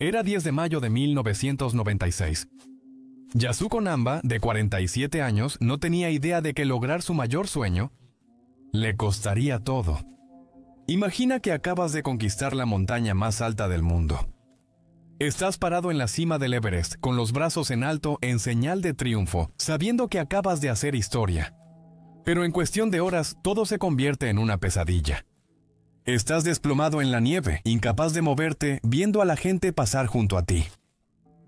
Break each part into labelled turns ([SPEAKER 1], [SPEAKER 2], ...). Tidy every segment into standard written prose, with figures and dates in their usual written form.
[SPEAKER 1] Era 10 de mayo de 1996. Yasuko Namba, de 47 años, no tenía idea de que lograr su mayor sueño le costaría todo. Imagina que acabas de conquistar la montaña más alta del mundo. Estás parado en la cima del Everest, con los brazos en alto en señal de triunfo, sabiendo que acabas de hacer historia. Pero en cuestión de horas, todo se convierte en una pesadilla. Estás desplomado en la nieve, incapaz de moverte, viendo a la gente pasar junto a ti.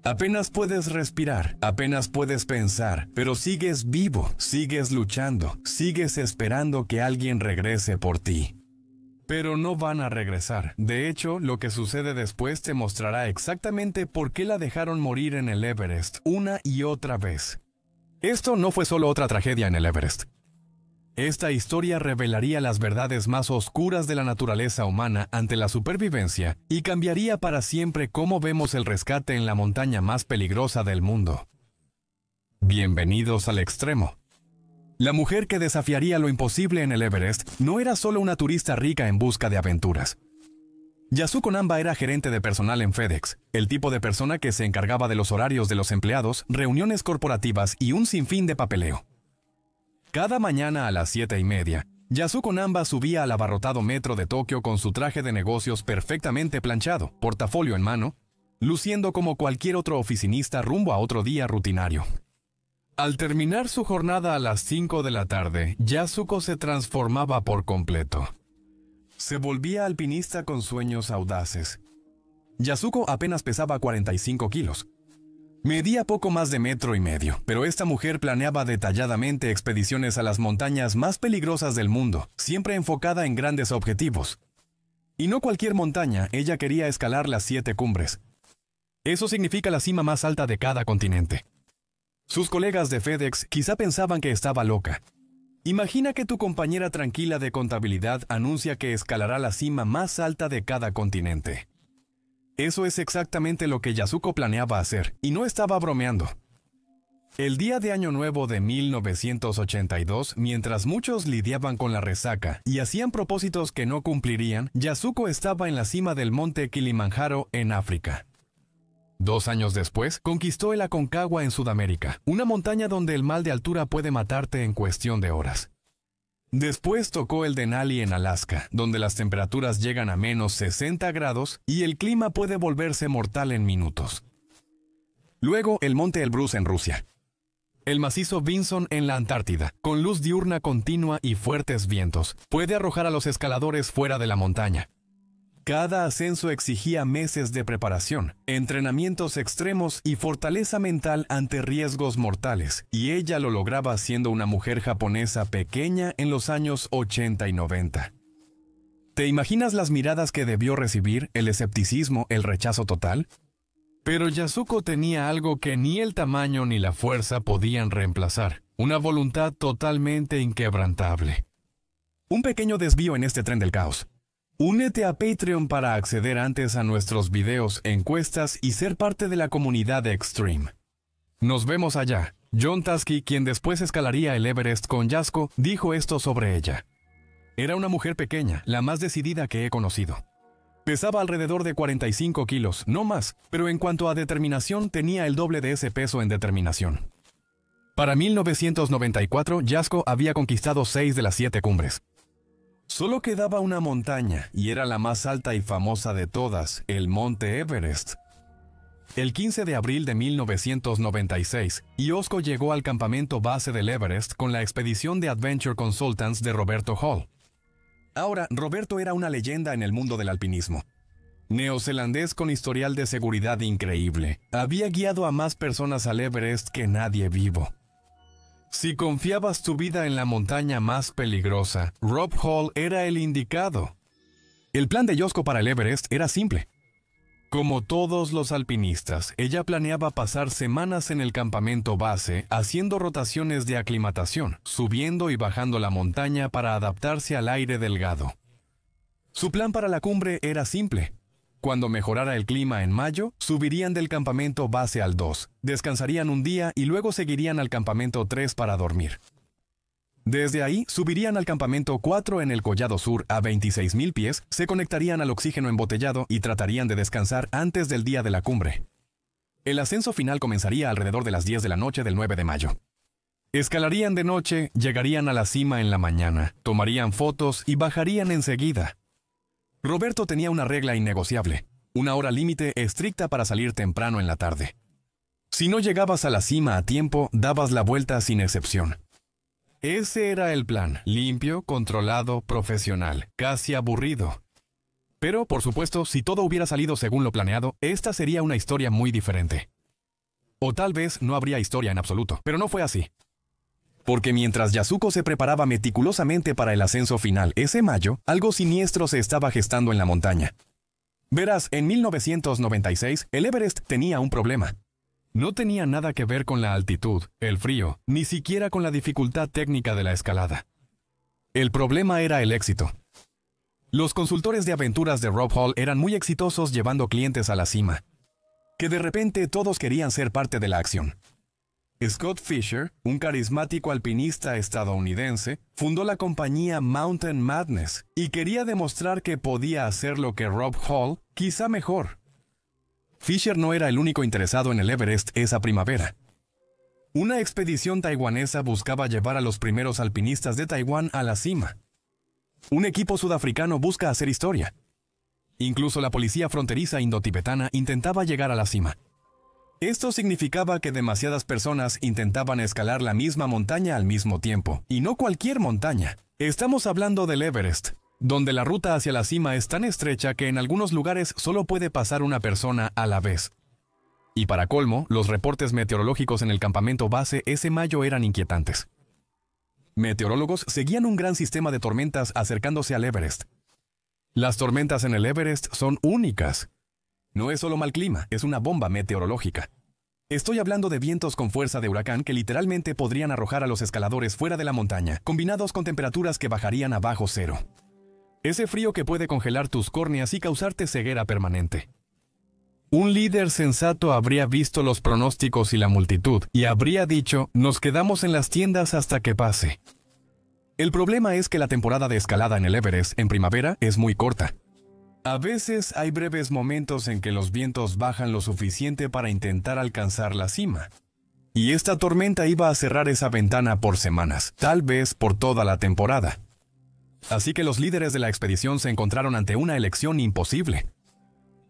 [SPEAKER 1] Apenas puedes respirar, apenas puedes pensar, pero sigues vivo, sigues luchando, sigues esperando que alguien regrese por ti. Pero no van a regresar. De hecho, lo que sucede después te mostrará exactamente por qué la dejaron morir en el Everest una y otra vez. Esto no fue solo otra tragedia en el Everest. Esta historia revelaría las verdades más oscuras de la naturaleza humana ante la supervivencia y cambiaría para siempre cómo vemos el rescate en la montaña más peligrosa del mundo. Bienvenidos al extremo. La mujer que desafiaría lo imposible en el Everest no era solo una turista rica en busca de aventuras. Yasuko Namba era gerente de personal en FedEx, el tipo de persona que se encargaba de los horarios de los empleados, reuniones corporativas y un sinfín de papeleo. Cada mañana a las 7:30, Yasuko Namba subía al abarrotado metro de Tokio con su traje de negocios perfectamente planchado, portafolio en mano, luciendo como cualquier otro oficinista rumbo a otro día rutinario. Al terminar su jornada a las 5 de la tarde, Yasuko se transformaba por completo. Se volvía alpinista con sueños audaces. Yasuko apenas pesaba 45 kilos. Medía poco más de 1,5 metros, pero esta mujer planeaba detalladamente expediciones a las montañas más peligrosas del mundo, siempre enfocada en grandes objetivos. Y no cualquier montaña, ella quería escalar las 7 cumbres. Eso significa la cima más alta de cada continente. Sus colegas de FedEx quizá pensaban que estaba loca. Imagina que tu compañera tranquila de contabilidad anuncia que escalará la cima más alta de cada continente. Eso es exactamente lo que Yasuko planeaba hacer, y no estaba bromeando. El día de Año Nuevo de 1982, mientras muchos lidiaban con la resaca y hacían propósitos que no cumplirían, Yasuko estaba en la cima del monte Kilimanjaro en África. 2 años después, conquistó el Aconcagua en Sudamérica, una montaña donde el mal de altura puede matarte en cuestión de horas. Después tocó el Denali en Alaska, donde las temperaturas llegan a menos 60 grados y el clima puede volverse mortal en minutos. Luego, el monte Elbrus en Rusia. El macizo Vinson en la Antártida, con luz diurna continua y fuertes vientos, puede arrojar a los escaladores fuera de la montaña. Cada ascenso exigía meses de preparación, entrenamientos extremos y fortaleza mental ante riesgos mortales, y ella lo lograba siendo una mujer japonesa pequeña en los años 80 y 90. ¿Te imaginas las miradas que debió recibir, el escepticismo, el rechazo total? Pero Yasuko tenía algo que ni el tamaño ni la fuerza podían reemplazar, una voluntad totalmente inquebrantable. Un pequeño desvío en este tren del caos. Únete a Patreon para acceder antes a nuestros videos, encuestas y ser parte de la comunidad de Extreme. Nos vemos allá. John Tasky, quien después escalaría el Everest con Yasuko, dijo esto sobre ella. Era una mujer pequeña, la más decidida que he conocido. Pesaba alrededor de 45 kilos, no más, pero en cuanto a determinación tenía el doble de ese peso en determinación. Para 1994, Yasuko había conquistado 6 de las 7 cumbres. Solo quedaba una montaña, y era la más alta y famosa de todas, el Monte Everest. El 15 de abril de 1996, Yasuko llegó al campamento base del Everest con la expedición de Adventure Consultants de Roberto Hall. Ahora, Roberto era una leyenda en el mundo del alpinismo. Neozelandés con historial de seguridad increíble, había guiado a más personas al Everest que nadie vivo. Si confiabas tu vida en la montaña más peligrosa, Rob Hall era el indicado. El plan de Yasuko para el Everest era simple. Como todos los alpinistas, ella planeaba pasar semanas en el campamento base haciendo rotaciones de aclimatación, subiendo y bajando la montaña para adaptarse al aire delgado. Su plan para la cumbre era simple. Cuando mejorara el clima en mayo, subirían del campamento base al 2, descansarían un día y luego seguirían al campamento 3 para dormir. Desde ahí, subirían al campamento 4 en el Collado Sur a 26,000 pies, se conectarían al oxígeno embotellado y tratarían de descansar antes del día de la cumbre. El ascenso final comenzaría alrededor de las 10 de la noche del 9 de mayo. Escalarían de noche, llegarían a la cima en la mañana, tomarían fotos y bajarían enseguida. Roberto tenía una regla innegociable, una hora límite estricta para salir temprano en la tarde. Si no llegabas a la cima a tiempo, dabas la vuelta sin excepción. Ese era el plan, limpio, controlado, profesional, casi aburrido. Pero, por supuesto, si todo hubiera salido según lo planeado, esta sería una historia muy diferente. O tal vez no habría historia en absoluto, pero no fue así. Porque mientras Yasuko se preparaba meticulosamente para el ascenso final ese mayo, algo siniestro se estaba gestando en la montaña. Verás, en 1996, el Everest tenía un problema. No tenía nada que ver con la altitud, el frío, ni siquiera con la dificultad técnica de la escalada. El problema era el éxito. Los consultores de aventuras de Rob Hall eran muy exitosos llevando clientes a la cima. Que de repente todos querían ser parte de la acción. Scott Fisher, un carismático alpinista estadounidense, fundó la compañía Mountain Madness y quería demostrar que podía hacer lo que Rob Hall, quizá mejor. Fisher no era el único interesado en el Everest esa primavera. Una expedición taiwanesa buscaba llevar a los primeros alpinistas de Taiwán a la cima. Un equipo sudafricano busca hacer historia. Incluso la policía fronteriza indotibetana intentaba llegar a la cima. Esto significaba que demasiadas personas intentaban escalar la misma montaña al mismo tiempo, y no cualquier montaña. Estamos hablando del Everest, donde la ruta hacia la cima es tan estrecha que en algunos lugares solo puede pasar una persona a la vez. Y para colmo, los reportes meteorológicos en el campamento base ese mayo eran inquietantes. Meteorólogos seguían un gran sistema de tormentas acercándose al Everest. Las tormentas en el Everest son únicas. No es solo mal clima, es una bomba meteorológica. Estoy hablando de vientos con fuerza de huracán que literalmente podrían arrojar a los escaladores fuera de la montaña, combinados con temperaturas que bajarían a bajo cero. Ese frío que puede congelar tus córneas y causarte ceguera permanente. Un líder sensato habría visto los pronósticos y la multitud, y habría dicho, nos quedamos en las tiendas hasta que pase. El problema es que la temporada de escalada en el Everest en primavera es muy corta. A veces hay breves momentos en que los vientos bajan lo suficiente para intentar alcanzar la cima. Y esta tormenta iba a cerrar esa ventana por semanas, tal vez por toda la temporada. Así que los líderes de la expedición se encontraron ante una elección imposible.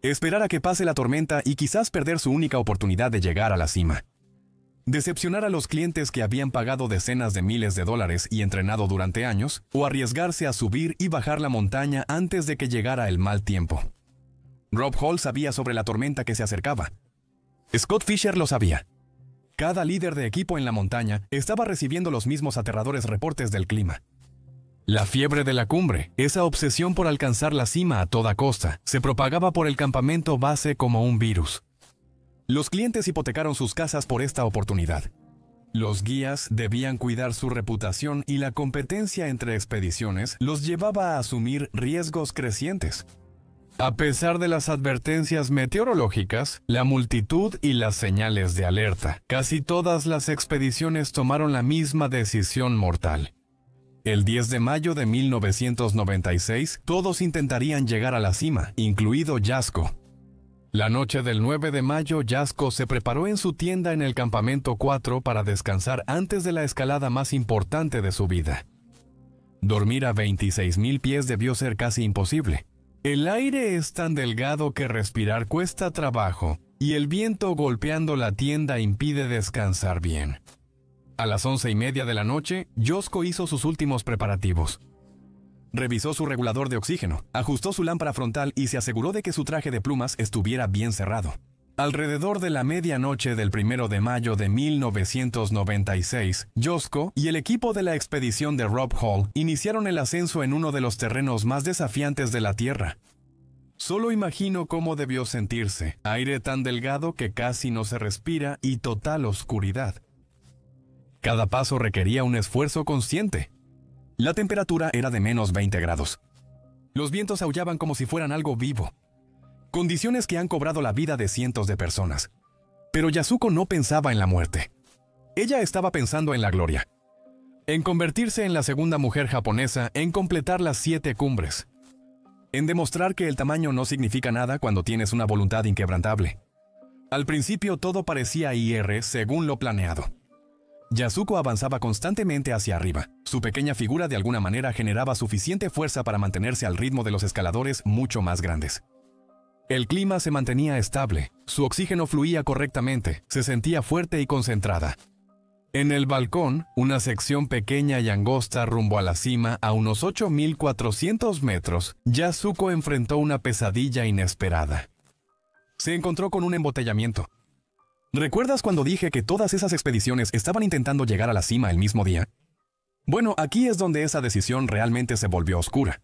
[SPEAKER 1] Esperar a que pase la tormenta y quizás perder su única oportunidad de llegar a la cima. Decepcionar a los clientes que habían pagado decenas de miles de dólares y entrenado durante años, o arriesgarse a subir y bajar la montaña antes de que llegara el mal tiempo. Rob Hall sabía sobre la tormenta que se acercaba. Scott Fisher lo sabía. Cada líder de equipo en la montaña estaba recibiendo los mismos aterradores reportes del clima. La fiebre de la cumbre, esa obsesión por alcanzar la cima a toda costa, se propagaba por el campamento base como un virus. Los clientes hipotecaron sus casas por esta oportunidad. Los guías debían cuidar su reputación y la competencia entre expediciones los llevaba a asumir riesgos crecientes. A pesar de las advertencias meteorológicas, la multitud y las señales de alerta, casi todas las expediciones tomaron la misma decisión mortal. El 10 de mayo de 1996, todos intentarían llegar a la cima, incluido Jasko. La noche del 9 de mayo, Jasko se preparó en su tienda en el campamento 4 para descansar antes de la escalada más importante de su vida. Dormir a 26,000 pies debió ser casi imposible. El aire es tan delgado que respirar cuesta trabajo, y el viento golpeando la tienda impide descansar bien. A las 11:30 de la noche, Jasko hizo sus últimos preparativos. Revisó su regulador de oxígeno, ajustó su lámpara frontal y se aseguró de que su traje de plumas estuviera bien cerrado. Alrededor de la medianoche del 1 de mayo de 1996, Jasko y el equipo de la expedición de Rob Hall iniciaron el ascenso en uno de los terrenos más desafiantes de la Tierra. Solo imagino cómo debió sentirse, aire tan delgado que casi no se respira y total oscuridad. Cada paso requería un esfuerzo consciente. La temperatura era de menos 20 grados. Los vientos aullaban como si fueran algo vivo. Condiciones que han cobrado la vida de cientos de personas. Pero Yasuko no pensaba en la muerte. Ella estaba pensando en la gloria. en convertirse en la segunda mujer japonesa en completar las 7 cumbres, en demostrar que el tamaño no significa nada cuando tienes una voluntad inquebrantable. Al principio todo parecía ir según lo planeado. Yasuko avanzaba constantemente hacia arriba. Su pequeña figura de alguna manera generaba suficiente fuerza para mantenerse al ritmo de los escaladores mucho más grandes. El clima se mantenía estable, su oxígeno fluía correctamente, se sentía fuerte y concentrada. En el balcón, una sección pequeña y angosta rumbo a la cima a unos 8.400 metros, Yasuko enfrentó una pesadilla inesperada. Se encontró con un embotellamiento. ¿Recuerdas cuando dije que todas esas expediciones estaban intentando llegar a la cima el mismo día? Bueno, aquí es donde esa decisión realmente se volvió oscura.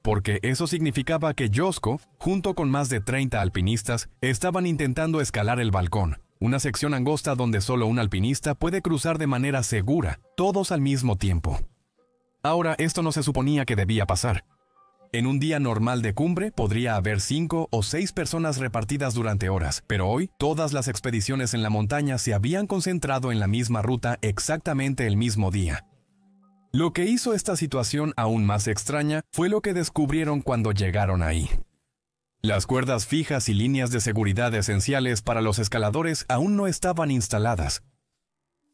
[SPEAKER 1] Porque eso significaba que Josko, junto con más de 30 alpinistas, estaban intentando escalar el balcón, una sección angosta donde solo un alpinista puede cruzar de manera segura, todos al mismo tiempo. Ahora, esto no se suponía que debía pasar. En un día normal de cumbre podría haber 5 o 6 personas repartidas durante horas, pero hoy todas las expediciones en la montaña se habían concentrado en la misma ruta exactamente el mismo día. Lo que hizo esta situación aún más extraña fue lo que descubrieron cuando llegaron ahí. Las cuerdas fijas y líneas de seguridad esenciales para los escaladores aún no estaban instaladas.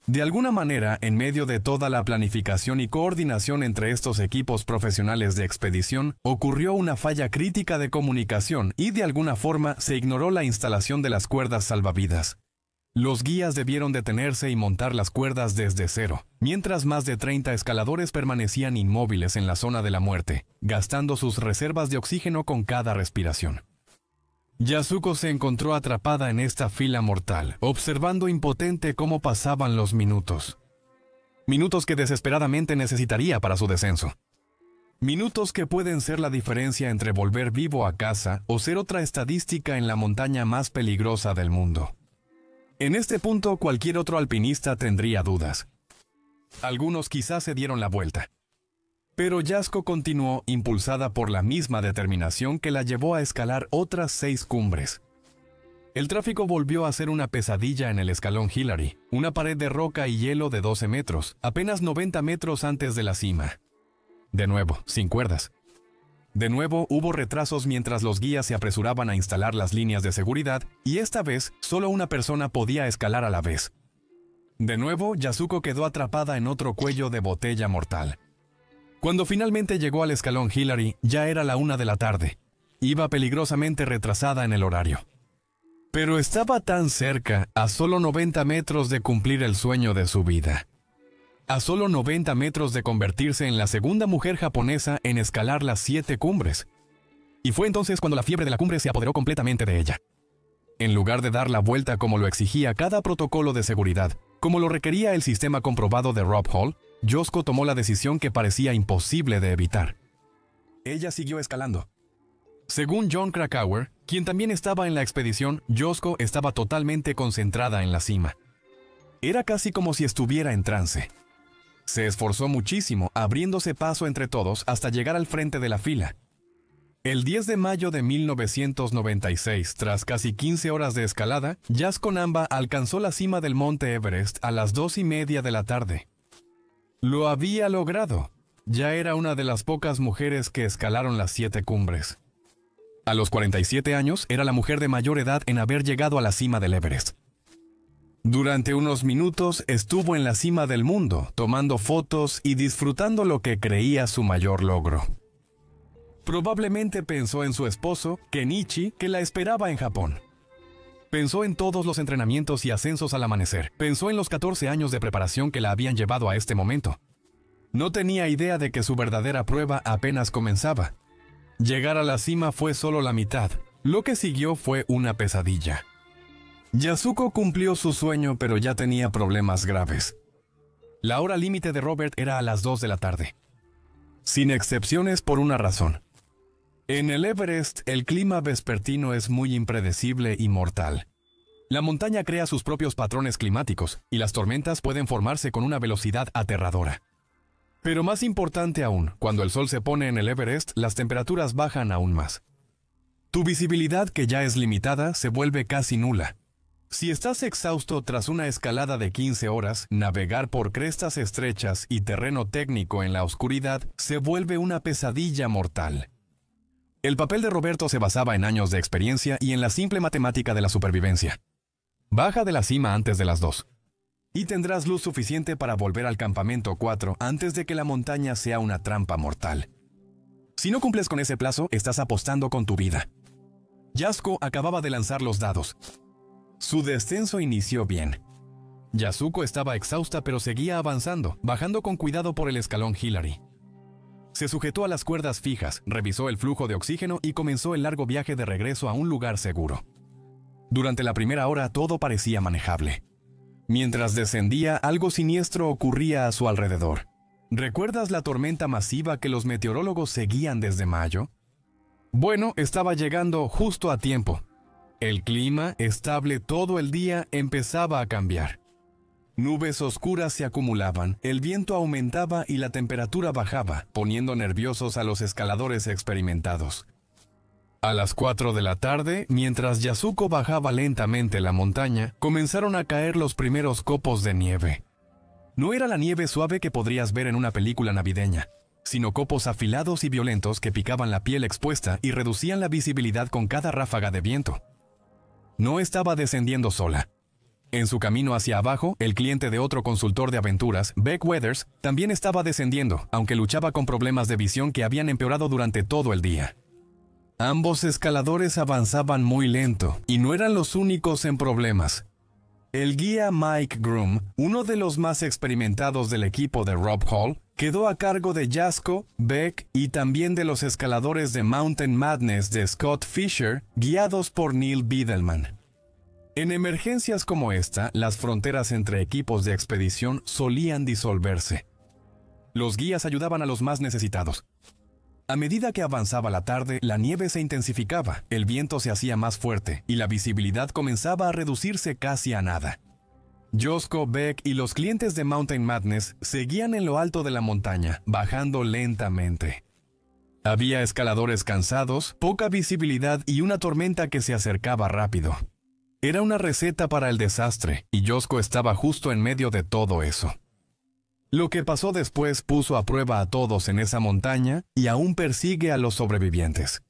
[SPEAKER 1] De alguna manera, en medio de toda la planificación y coordinación entre estos equipos profesionales de expedición, ocurrió una falla crítica de comunicación y de alguna forma se ignoró la instalación de las cuerdas salvavidas. Los guías debieron detenerse y montar las cuerdas desde cero, mientras más de 30 escaladores permanecían inmóviles en la zona de la muerte, gastando sus reservas de oxígeno con cada respiración. Yasuko se encontró atrapada en esta fila mortal, observando impotente cómo pasaban los minutos. Minutos que desesperadamente necesitaría para su descenso. Minutos que pueden ser la diferencia entre volver vivo a casa o ser otra estadística en la montaña más peligrosa del mundo. En este punto, cualquier otro alpinista tendría dudas. Algunos quizás se dieron la vuelta. Pero Yasuko continuó, impulsada por la misma determinación que la llevó a escalar otras 6 cumbres. El tráfico volvió a ser una pesadilla en el escalón Hillary, una pared de roca y hielo de 12 metros, apenas 90 metros antes de la cima. De nuevo, sin cuerdas. De nuevo, hubo retrasos mientras los guías se apresuraban a instalar las líneas de seguridad, y esta vez, solo una persona podía escalar a la vez. De nuevo, Yasuko quedó atrapada en otro cuello de botella mortal. Cuando finalmente llegó al escalón Hillary, ya era la 1 de la tarde. Iba peligrosamente retrasada en el horario. Pero estaba tan cerca, a solo 90 metros de cumplir el sueño de su vida. A solo 90 metros de convertirse en la segunda mujer japonesa en escalar las 7 cumbres. Y fue entonces cuando la fiebre de la cumbre se apoderó completamente de ella. En lugar de dar la vuelta como lo exigía cada protocolo de seguridad, como lo requería el sistema comprobado de Rob Hall, Josko tomó la decisión que parecía imposible de evitar. Ella siguió escalando. Según John Krakauer, quien también estaba en la expedición, Josko estaba totalmente concentrada en la cima. Era casi como si estuviera en trance. Se esforzó muchísimo, abriéndose paso entre todos hasta llegar al frente de la fila. El 10 de mayo de 1996, tras casi 15 horas de escalada, Yasuko Namba alcanzó la cima del monte Everest a las 2:30 de la tarde. Lo había logrado. Ya era una de las pocas mujeres que escalaron las 7 cumbres. A los 47 años, era la mujer de mayor edad en haber llegado a la cima del Everest. Durante unos minutos estuvo en la cima del mundo, tomando fotos y disfrutando lo que creía su mayor logro. Probablemente pensó en su esposo, Kenichi, que la esperaba en Japón. Pensó en todos los entrenamientos y ascensos al amanecer. Pensó en los 14 años de preparación que la habían llevado a este momento. No tenía idea de que su verdadera prueba apenas comenzaba. Llegar a la cima fue solo la mitad. Lo que siguió fue una pesadilla. Yasuko cumplió su sueño, pero ya tenía problemas graves. La hora límite de Robert era a las 2 de la tarde. Sin excepciones por una razón. En el Everest, el clima vespertino es muy impredecible y mortal. La montaña crea sus propios patrones climáticos, y las tormentas pueden formarse con una velocidad aterradora. Pero más importante aún, cuando el sol se pone en el Everest, las temperaturas bajan aún más. Tu visibilidad, que ya es limitada, se vuelve casi nula. Si estás exhausto tras una escalada de 15 horas, navegar por crestas estrechas y terreno técnico en la oscuridad se vuelve una pesadilla mortal. El papel de Roberto se basaba en años de experiencia y en la simple matemática de la supervivencia. Baja de la cima antes de las 2. Y tendrás luz suficiente para volver al campamento 4 antes de que la montaña sea una trampa mortal. Si no cumples con ese plazo, estás apostando con tu vida. Yasuko acababa de lanzar los dados. Su descenso inició bien. Yasuko estaba exhausta pero seguía avanzando, bajando con cuidado por el escalón Hillary. Se sujetó a las cuerdas fijas, revisó el flujo de oxígeno y comenzó el largo viaje de regreso a un lugar seguro. Durante la primera hora todo parecía manejable. Mientras descendía, algo siniestro ocurría a su alrededor. ¿Recuerdas la tormenta masiva que los meteorólogos seguían desde mayo? Bueno, estaba llegando justo a tiempo. El clima, estable todo el día, empezaba a cambiar. Nubes oscuras se acumulaban, el viento aumentaba y la temperatura bajaba, poniendo nerviosos a los escaladores experimentados. A las 4 de la tarde, mientras Yasuko bajaba lentamente la montaña, comenzaron a caer los primeros copos de nieve. No era la nieve suave que podrías ver en una película navideña, sino copos afilados y violentos que picaban la piel expuesta y reducían la visibilidad con cada ráfaga de viento. No estaba descendiendo sola. En su camino hacia abajo, el cliente de otro consultor de aventuras, Beck Weathers, también estaba descendiendo, aunque luchaba con problemas de visión que habían empeorado durante todo el día. Ambos escaladores avanzaban muy lento, y no eran los únicos en problemas. El guía Mike Groom, uno de los más experimentados del equipo de Rob Hall, quedó a cargo de Yasuko, Beck y también de los escaladores de Mountain Madness de Scott Fisher, guiados por Neil Bidelman. En emergencias como esta, las fronteras entre equipos de expedición solían disolverse. Los guías ayudaban a los más necesitados. A medida que avanzaba la tarde, la nieve se intensificaba, el viento se hacía más fuerte y la visibilidad comenzaba a reducirse casi a nada. Yasuko, Beck y los clientes de Mountain Madness seguían en lo alto de la montaña, bajando lentamente. Había escaladores cansados, poca visibilidad y una tormenta que se acercaba rápido. Era una receta para el desastre, y Yasuko estaba justo en medio de todo eso. Lo que pasó después puso a prueba a todos en esa montaña y aún persigue a los sobrevivientes.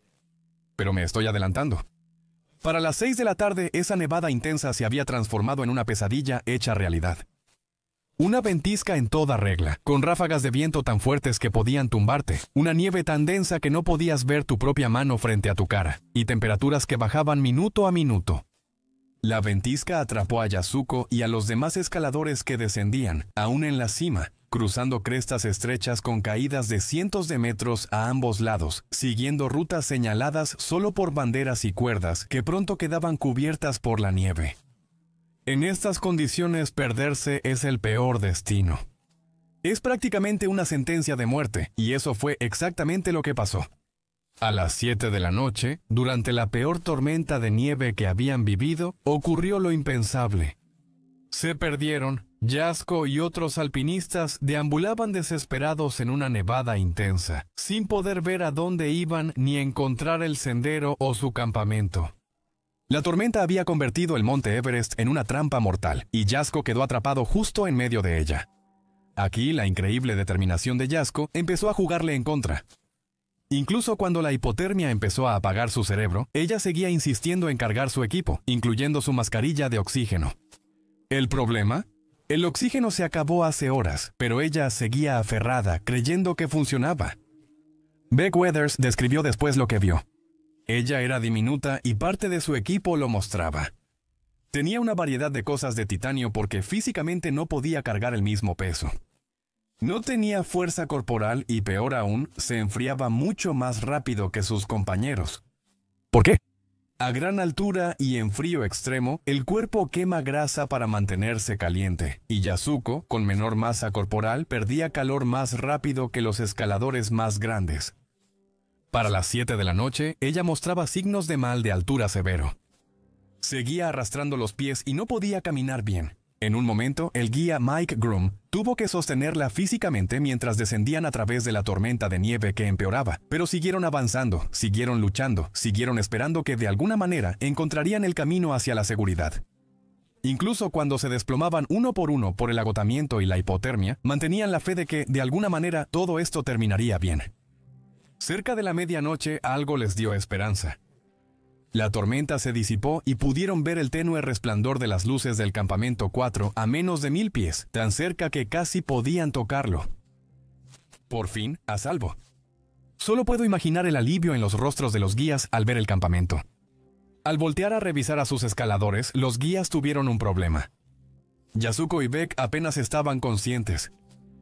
[SPEAKER 1] Pero me estoy adelantando. Para las 6 de la tarde, esa nevada intensa se había transformado en una pesadilla hecha realidad. Una ventisca en toda regla, con ráfagas de viento tan fuertes que podían tumbarte, una nieve tan densa que no podías ver tu propia mano frente a tu cara, y temperaturas que bajaban minuto a minuto. La ventisca atrapó a Yasuko y a los demás escaladores que descendían, aún en la cima, cruzando crestas estrechas con caídas de cientos de metros a ambos lados, siguiendo rutas señaladas solo por banderas y cuerdas que pronto quedaban cubiertas por la nieve. En estas condiciones perderse es el peor destino. Es prácticamente una sentencia de muerte, y eso fue exactamente lo que pasó. A las 7 de la noche, durante la peor tormenta de nieve que habían vivido, ocurrió lo impensable. Se perdieron. Yasuko y otros alpinistas deambulaban desesperados en una nevada intensa, sin poder ver a dónde iban ni encontrar el sendero o su campamento. La tormenta había convertido el monte Everest en una trampa mortal, y Yasuko quedó atrapado justo en medio de ella. Aquí, la increíble determinación de Yasuko empezó a jugarle en contra. Incluso cuando la hipotermia empezó a apagar su cerebro, ella seguía insistiendo en cargar su equipo, incluyendo su mascarilla de oxígeno. ¿El problema? El oxígeno se acabó hace horas, pero ella seguía aferrada, creyendo que funcionaba. Beck Weathers describió después lo que vio. Ella era diminuta y parte de su equipo lo mostraba. Tenía una variedad de cosas de titanio porque físicamente no podía cargar el mismo peso. No tenía fuerza corporal y, peor aún, se enfriaba mucho más rápido que sus compañeros. ¿Por qué? A gran altura y en frío extremo, el cuerpo quema grasa para mantenerse caliente, y Yasuko, con menor masa corporal, perdía calor más rápido que los escaladores más grandes. Para las 7 de la noche, ella mostraba signos de mal de altura severo. Seguía arrastrando los pies y no podía caminar bien. En un momento, el guía Mike Groom tuvo que sostenerla físicamente mientras descendían a través de la tormenta de nieve que empeoraba, pero siguieron avanzando, siguieron luchando, siguieron esperando que de alguna manera encontrarían el camino hacia la seguridad. Incluso cuando se desplomaban uno por el agotamiento y la hipotermia, mantenían la fe de que, de alguna manera, todo esto terminaría bien. Cerca de la medianoche, algo les dio esperanza. La tormenta se disipó y pudieron ver el tenue resplandor de las luces del campamento 4 a menos de 1000 pies, tan cerca que casi podían tocarlo. Por fin, a salvo. Solo puedo imaginar el alivio en los rostros de los guías al ver el campamento. Al voltear a revisar a sus escaladores, los guías tuvieron un problema. Yasuko y Beck apenas estaban conscientes.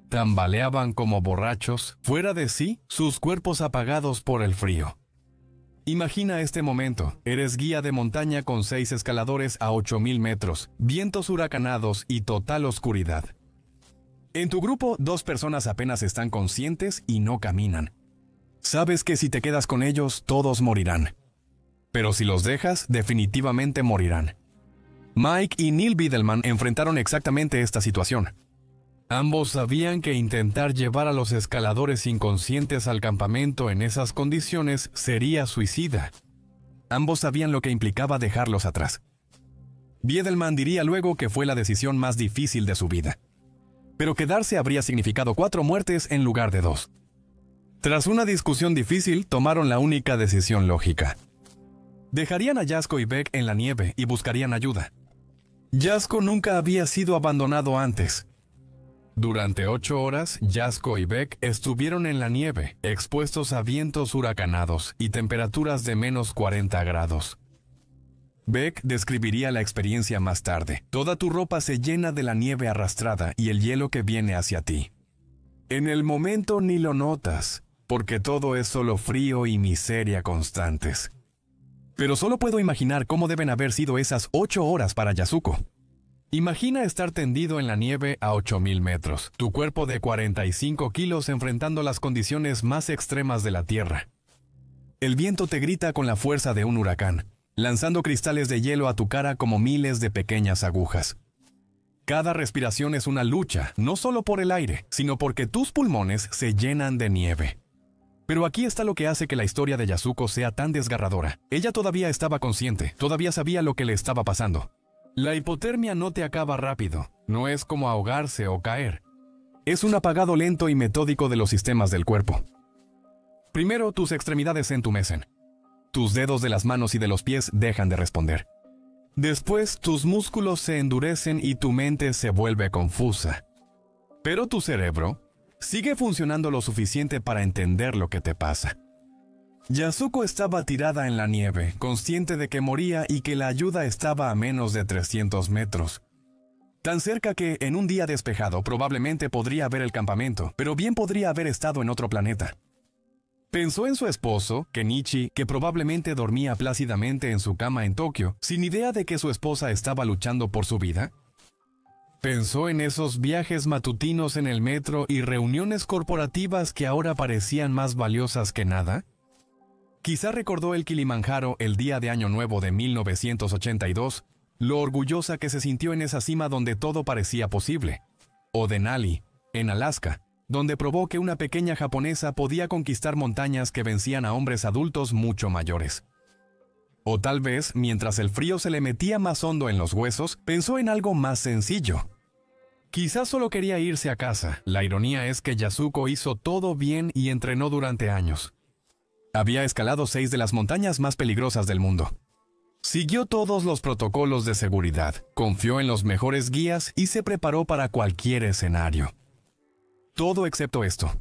[SPEAKER 1] Tambaleaban como borrachos, fuera de sí, sus cuerpos apagados por el frío. Imagina este momento. Eres guía de montaña con 6 escaladores a 8000 metros, vientos huracanados y total oscuridad. En tu grupo, 2 personas apenas están conscientes y no caminan. Sabes que si te quedas con ellos, todos morirán. Pero si los dejas, definitivamente morirán. Mike y Neil Bidelman enfrentaron exactamente esta situación. Ambos sabían que intentar llevar a los escaladores inconscientes al campamento en esas condiciones sería suicida. Ambos sabían lo que implicaba dejarlos atrás. Bidelman diría luego que fue la decisión más difícil de su vida. Pero quedarse habría significado 4 muertes en lugar de 2. Tras una discusión difícil, tomaron la única decisión lógica. Dejarían a Jasko y Beck en la nieve y buscarían ayuda. Jasko nunca había sido abandonado antes. Durante 8 horas, Jasko y Beck estuvieron en la nieve, expuestos a vientos huracanados y temperaturas de menos 40 grados. Beck describiría la experiencia más tarde. Toda tu ropa se llena de la nieve arrastrada y el hielo que viene hacia ti. En el momento ni lo notas, porque todo es solo frío y miseria constantes. Pero solo puedo imaginar cómo deben haber sido esas 8 horas para Yasuko. Imagina estar tendido en la nieve a 8000 metros, tu cuerpo de 45 kilos enfrentando las condiciones más extremas de la Tierra. El viento te grita con la fuerza de un huracán, lanzando cristales de hielo a tu cara como miles de pequeñas agujas. Cada respiración es una lucha, no solo por el aire, sino porque tus pulmones se llenan de nieve. Pero aquí está lo que hace que la historia de Yasuko sea tan desgarradora. Ella todavía estaba consciente, todavía sabía lo que le estaba pasando. La hipotermia no te acaba rápido, no es como ahogarse o caer. Es un apagado lento y metódico de los sistemas del cuerpo. Primero, tus extremidades se entumecen. Tus dedos de las manos y de los pies dejan de responder. Después, tus músculos se endurecen y tu mente se vuelve confusa. Pero tu cerebro sigue funcionando lo suficiente para entender lo que te pasa. Yasuko estaba tirada en la nieve, consciente de que moría y que la ayuda estaba a menos de 300 metros. Tan cerca que, en un día despejado, probablemente podría ver el campamento, pero bien podría haber estado en otro planeta. Pensó en su esposo, Kenichi, que probablemente dormía plácidamente en su cama en Tokio, sin idea de que su esposa estaba luchando por su vida. Pensó en esos viajes matutinos en el metro y reuniones corporativas que ahora parecían más valiosas que nada. Quizá recordó el Kilimanjaro el día de Año Nuevo de 1982, lo orgullosa que se sintió en esa cima donde todo parecía posible. O Denali, en Alaska, donde probó que una pequeña japonesa podía conquistar montañas que vencían a hombres adultos mucho mayores. O tal vez, mientras el frío se le metía más hondo en los huesos, pensó en algo más sencillo. Quizás solo quería irse a casa. La ironía es que Yasuko hizo todo bien y entrenó durante años. Había escalado 6 de las montañas más peligrosas del mundo. Siguió todos los protocolos de seguridad, confió en los mejores guías y se preparó para cualquier escenario. Todo excepto esto.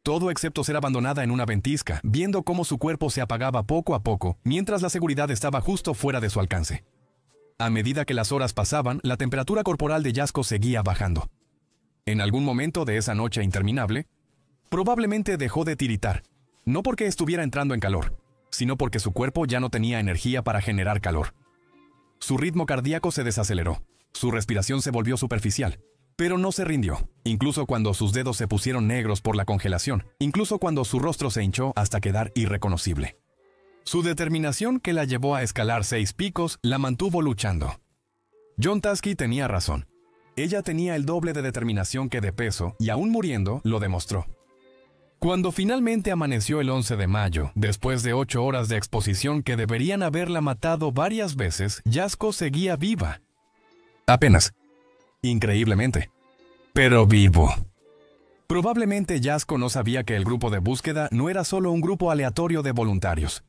[SPEAKER 1] Todo excepto ser abandonada en una ventisca, viendo cómo su cuerpo se apagaba poco a poco, mientras la seguridad estaba justo fuera de su alcance. A medida que las horas pasaban, la temperatura corporal de Jasko seguía bajando. En algún momento de esa noche interminable, probablemente dejó de tiritar, no porque estuviera entrando en calor, sino porque su cuerpo ya no tenía energía para generar calor. Su ritmo cardíaco se desaceleró, su respiración se volvió superficial. Pero no se rindió, incluso cuando sus dedos se pusieron negros por la congelación, incluso cuando su rostro se hinchó hasta quedar irreconocible. Su determinación, que la llevó a escalar 6 picos, la mantuvo luchando. Jon Tasuki tenía razón. Ella tenía el doble de determinación que de peso, y aún muriendo, lo demostró. Cuando finalmente amaneció el 11 de mayo, después de 8 horas de exposición que deberían haberla matado varias veces, Jasko seguía viva. Apenas. Increíblemente. Pero vivo. Probablemente Jasko no sabía que el grupo de búsqueda no era solo un grupo aleatorio de voluntarios.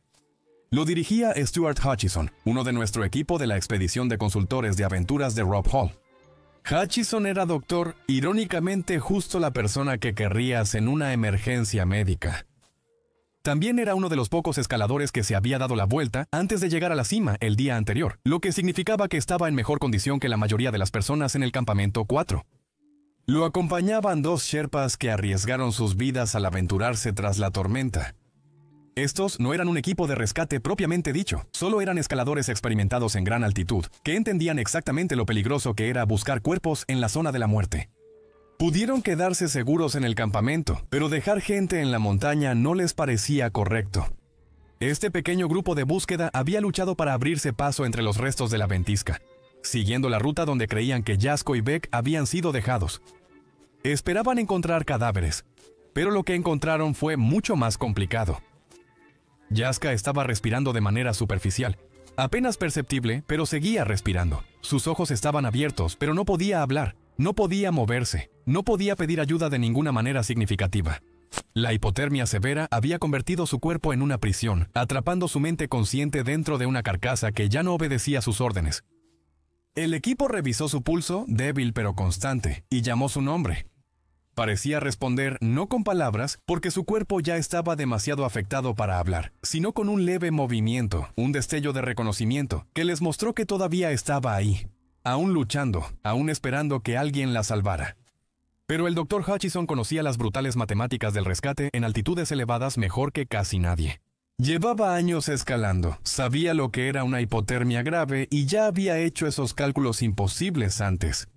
[SPEAKER 1] Lo dirigía Stuart Hutchison, uno de nuestro equipo de la expedición de consultores de aventuras de Rob Hall. Hutchison era doctor, irónicamente justo la persona que querrías en una emergencia médica. También era uno de los pocos escaladores que se había dado la vuelta antes de llegar a la cima el día anterior, lo que significaba que estaba en mejor condición que la mayoría de las personas en el campamento 4. Lo acompañaban 2 sherpas que arriesgaron sus vidas al aventurarse tras la tormenta. Estos no eran un equipo de rescate propiamente dicho, solo eran escaladores experimentados en gran altitud, que entendían exactamente lo peligroso que era buscar cuerpos en la zona de la muerte. Pudieron quedarse seguros en el campamento, pero dejar gente en la montaña no les parecía correcto. Este pequeño grupo de búsqueda había luchado para abrirse paso entre los restos de la ventisca, siguiendo la ruta donde creían que Jasko y Beck habían sido dejados. Esperaban encontrar cadáveres, pero lo que encontraron fue mucho más complicado. Jaska estaba respirando de manera superficial, apenas perceptible, pero seguía respirando. Sus ojos estaban abiertos, pero no podía hablar, no podía moverse, no podía pedir ayuda de ninguna manera significativa. La hipotermia severa había convertido su cuerpo en una prisión, atrapando su mente consciente dentro de una carcasa que ya no obedecía sus órdenes. El equipo revisó su pulso, débil pero constante, y llamó su nombre. Parecía responder no con palabras, porque su cuerpo ya estaba demasiado afectado para hablar, sino con un leve movimiento, un destello de reconocimiento, que les mostró que todavía estaba ahí, aún luchando, aún esperando que alguien la salvara. Pero el Dr. Hutchison conocía las brutales matemáticas del rescate en altitudes elevadas mejor que casi nadie. Llevaba años escalando, sabía lo que era una hipotermia grave y ya había hecho esos cálculos imposibles antes.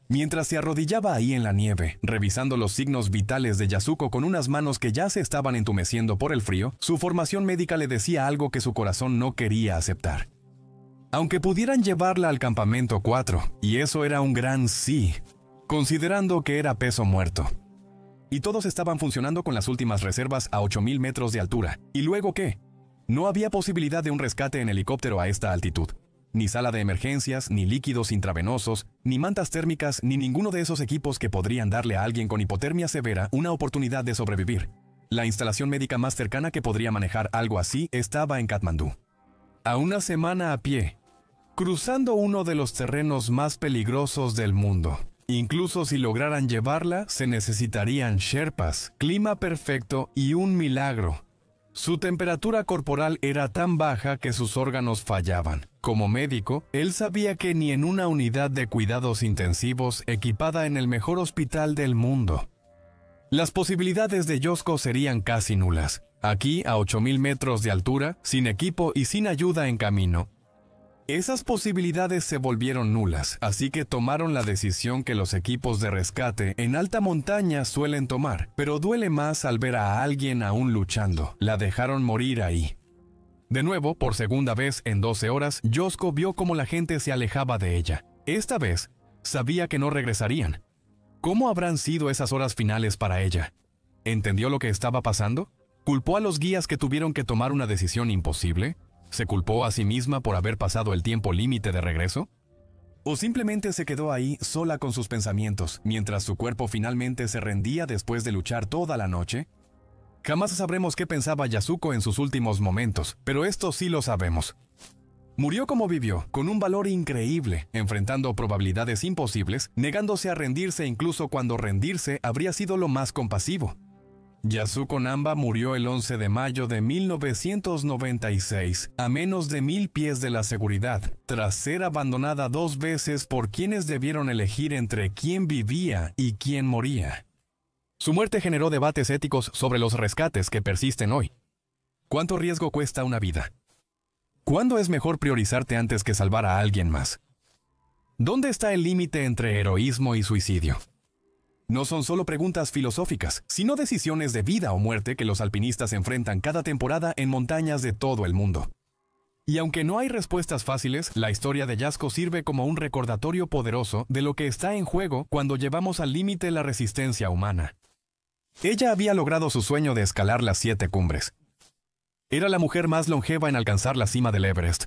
[SPEAKER 1] Mientras se arrodillaba ahí en la nieve, revisando los signos vitales de Yasuko con unas manos que ya se estaban entumeciendo por el frío, su formación médica le decía algo que su corazón no quería aceptar. Aunque pudieran llevarla al campamento 4, y eso era un gran sí, considerando que era peso muerto. Y todos estaban funcionando con las últimas reservas a 8.000 metros de altura. ¿Y luego qué? No había posibilidad de un rescate en helicóptero a esta altitud. Ni sala de emergencias, ni líquidos intravenosos, ni mantas térmicas, ni ninguno de esos equipos que podrían darle a alguien con hipotermia severa una oportunidad de sobrevivir. La instalación médica más cercana que podría manejar algo así estaba en Katmandú. A una semana a pie, cruzando uno de los terrenos más peligrosos del mundo. Incluso si lograran llevarla, se necesitarían sherpas, clima perfecto y un milagro. Su temperatura corporal era tan baja que sus órganos fallaban. Como médico, él sabía que ni en una unidad de cuidados intensivos equipada en el mejor hospital del mundo. Las posibilidades de Josko serían casi nulas. Aquí, a 8.000 metros de altura, sin equipo y sin ayuda en camino. Esas posibilidades se volvieron nulas, así que tomaron la decisión que los equipos de rescate en alta montaña suelen tomar, pero duele más al ver a alguien aún luchando. La dejaron morir ahí. De nuevo, por segunda vez en 12 horas, Josko vio cómo la gente se alejaba de ella. Esta vez, sabía que no regresarían. ¿Cómo habrán sido esas horas finales para ella? ¿Entendió lo que estaba pasando? ¿Culpó a los guías que tuvieron que tomar una decisión imposible? ¿Se culpó a sí misma por haber pasado el tiempo límite de regreso? ¿O simplemente se quedó ahí sola con sus pensamientos, mientras su cuerpo finalmente se rendía después de luchar toda la noche? Jamás sabremos qué pensaba Yasuko en sus últimos momentos, pero esto sí lo sabemos. Murió como vivió, con un valor increíble, enfrentando probabilidades imposibles, negándose a rendirse incluso cuando rendirse habría sido lo más compasivo. Yasuko Namba murió el 11 de mayo de 1996, a menos de 1.000 pies de la seguridad, tras ser abandonada 2 veces por quienes debieron elegir entre quién vivía y quién moría. Su muerte generó debates éticos sobre los rescates que persisten hoy. ¿Cuánto riesgo cuesta una vida? ¿Cuándo es mejor priorizarte antes que salvar a alguien más? ¿Dónde está el límite entre heroísmo y suicidio? No son solo preguntas filosóficas, sino decisiones de vida o muerte que los alpinistas enfrentan cada temporada en montañas de todo el mundo. Y aunque no hay respuestas fáciles, la historia de Jasko sirve como un recordatorio poderoso de lo que está en juego cuando llevamos al límite la resistencia humana. Ella había logrado su sueño de escalar las 7 cumbres. Era la mujer más longeva en alcanzar la cima del Everest.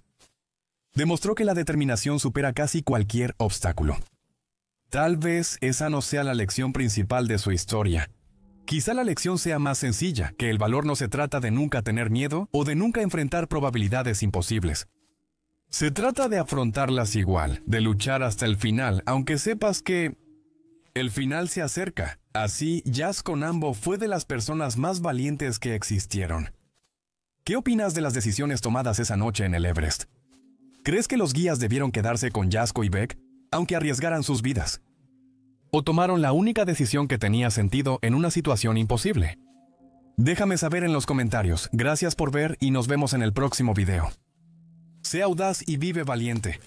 [SPEAKER 1] Demostró que la determinación supera casi cualquier obstáculo. Tal vez esa no sea la lección principal de su historia. Quizá la lección sea más sencilla, que el valor no se trata de nunca tener miedo o de nunca enfrentar probabilidades imposibles. Se trata de afrontarlas igual, de luchar hasta el final, aunque sepas que el final se acerca. Así, Jazz Conambo fue de las personas más valientes que existieron. ¿Qué opinas de las decisiones tomadas esa noche en el Everest? ¿Crees que los guías debieron quedarse con Jasko y Beck, aunque arriesgaran sus vidas? ¿O tomaron la única decisión que tenía sentido en una situación imposible? Déjame saber en los comentarios. Gracias por ver y nos vemos en el próximo video. Sé audaz y vive valiente.